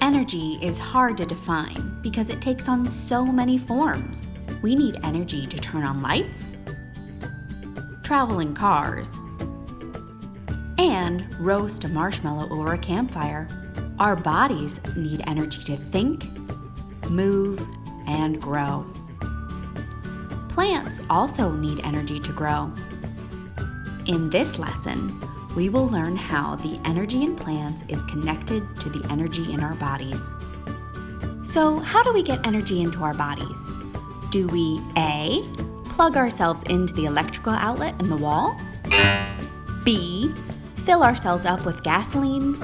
Energy is hard to define because it takes on so many forms. We need energy to turn on lights, travel in cars, and roast a marshmallow over a campfire. Our bodies need energy to think, move, and grow. Plants also need energy to grow. In this lesson, we will learn how the energy in plants is connected to the energy in our bodies. So, how do we get energy into our bodies? Do we A, plug ourselves into the electrical outlet in the wall? B, fill ourselves up with gasoline?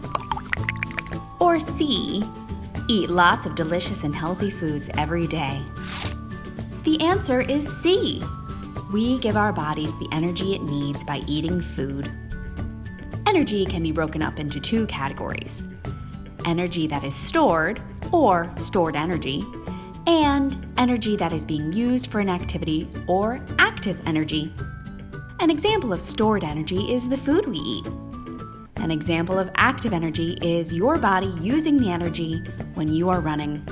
Or C, eat lots of delicious and healthy foods every day? The answer is C. We give our bodies the energy it needs by eating food. Energy can be broken up into two categories: energy that is stored, or stored energy, and energy that is being used for an activity, or active energy. An example of stored energy is the food we eat. An example of active energy is your body using the energy when you are running.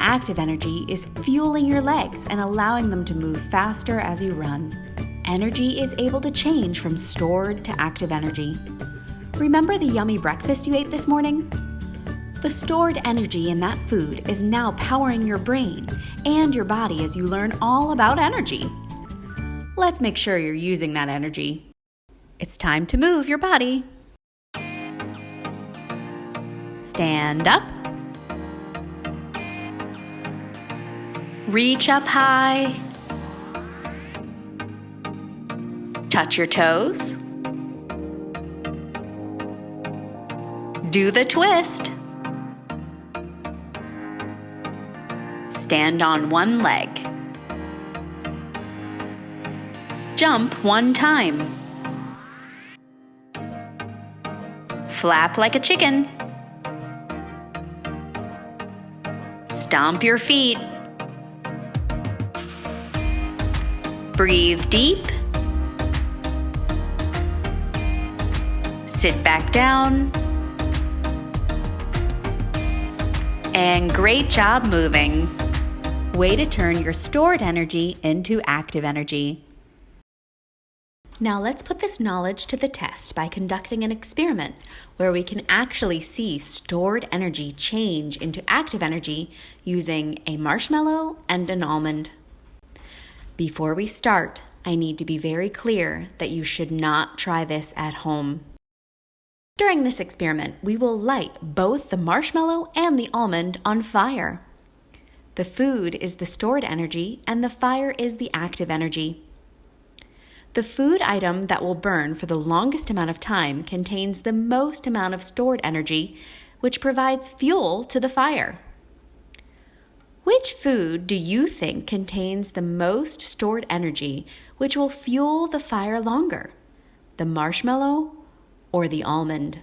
Active energy is fueling your legs and allowing them to move faster as you run. Energy is able to change from stored to active energy. Remember the yummy breakfast you ate this morning? The stored energy in that food is now powering your brain and your body as you learn all about energy. Let's make sure you're using that energy. It's time to move your body. Stand up. Reach up high. Touch your toes. Do the twist. Stand on one leg. Jump one time. Flap like a chicken. Stomp your feet. Breathe deep. Sit back down. And great job moving. Way to turn your stored energy into active energy. Now let's put this knowledge to the test by conducting an experiment where we can actually see stored energy change into active energy using a marshmallow and an almond. Before we start, I need to be very clear that you should not try this at home. During this experiment, we will light both the marshmallow and the almond on fire. The food is the stored energy and the fire is the active energy. The food item that will burn for the longest amount of time contains the most amount of stored energy, which provides fuel to the fire. Which food do you think contains the most stored energy, which will fuel the fire longer? The marshmallow or the almond?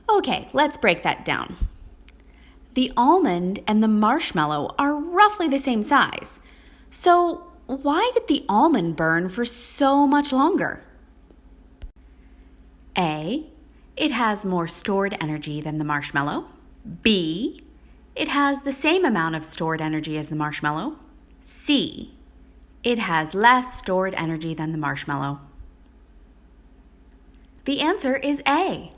Okay, let's break that down. The almond and the marshmallow are roughly the same size. So why did the almond burn for so much longer? A, it has more stored energy than the marshmallow. B, it has the same amount of stored energy as the marshmallow. C, it has less stored energy than the marshmallow. The answer is A.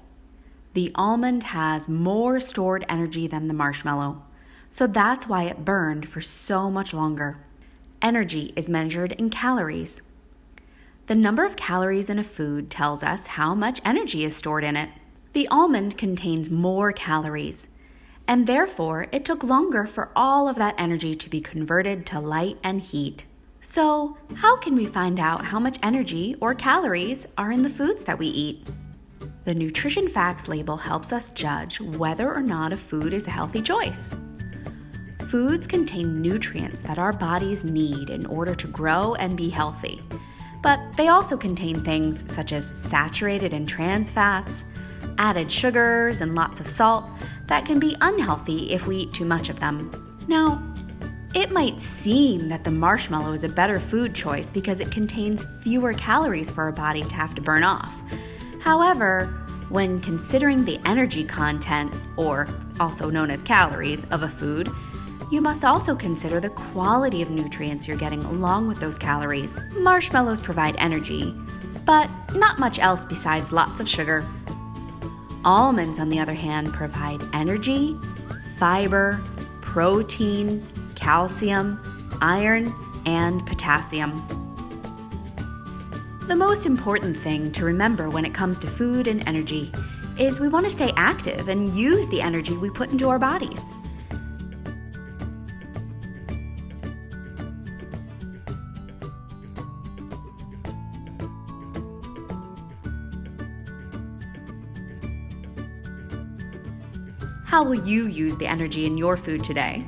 The almond has more stored energy than the marshmallow, so that's why it burned for so much longer. Energy is measured in calories. The number of calories in a food tells us how much energy is stored in it. The almond contains more calories, and therefore it took longer for all of that energy to be converted to light and heat. So, how can we find out how much energy or calories are in the foods that we eat? The nutrition facts label helps us judge whether or not a food is a healthy choice. Foods contain nutrients that our bodies need in order to grow and be healthy, but they also contain things such as saturated and trans fats, added sugars, and lots of salt that can be unhealthy if we eat too much of them. Now, it might seem that the marshmallow is a better food choice because it contains fewer calories for our body to have to burn off. However, when considering the energy content, or also known as calories, of a food, you must also consider the quality of nutrients you're getting along with those calories. Marshmallows provide energy, but not much else besides lots of sugar. Almonds, on the other hand, provide energy, fiber, protein, calcium, iron, and potassium. The most important thing to remember when it comes to food and energy is we want to stay active and use the energy we put into our bodies. How will you use the energy in your food today?